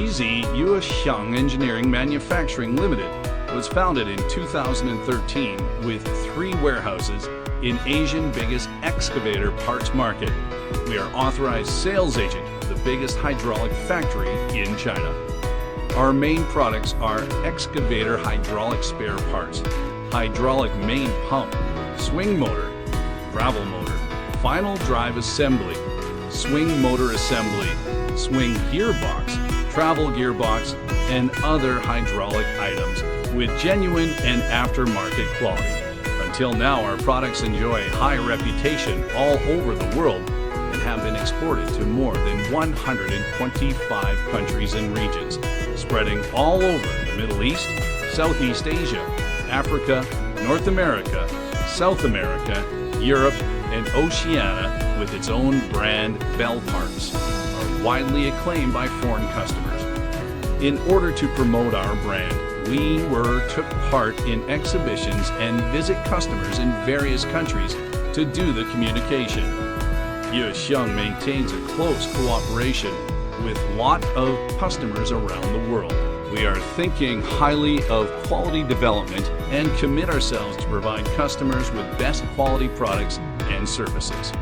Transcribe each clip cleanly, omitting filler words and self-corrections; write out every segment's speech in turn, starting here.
Yuexiang Engineering Manufacturing Limited was founded in 2013 with 3 warehouses in Asia's biggest excavator parts market. We are authorized sales agent of the biggest hydraulic factory in China. Our main products are excavator hydraulic spare parts, hydraulic main pump, swing motor, travel motor, final drive assembly, swing motor assembly, swing gearbox, travel gearbox, and other hydraulic items with genuine and aftermarket quality. Until now, our products enjoy a high reputation all over the world and have been exported to more than 125 countries and regions, spreading all over the Middle East, Southeast Asia, Africa, North America, South America, Europe, and Oceania, with its own brand Bell Parts, are widely acclaimed by foreign customers. In order to promote our brand, we took part in exhibitions and visit customers in various countries to do the communication. Yuexiang maintains a close cooperation with a lot of customers around the world. We are thinking highly of quality development and commit ourselves to provide customers with best quality products and services.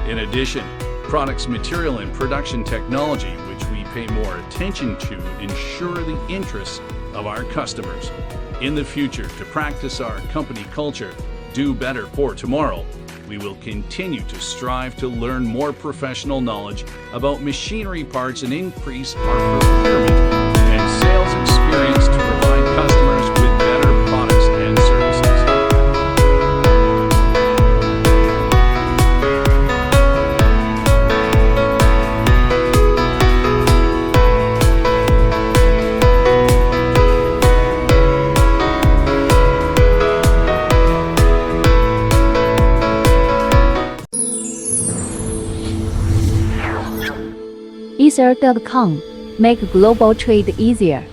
In addition, products, material, and production technology, which we pay more attention to, ensure the interests of our customers. In the future, to practice our company culture, do better for tomorrow, we will continue to strive to learn more professional knowledge about machinery parts and increase our procurement and sales experience to provide customers with better products and services. Ether.com. Make global trade easier.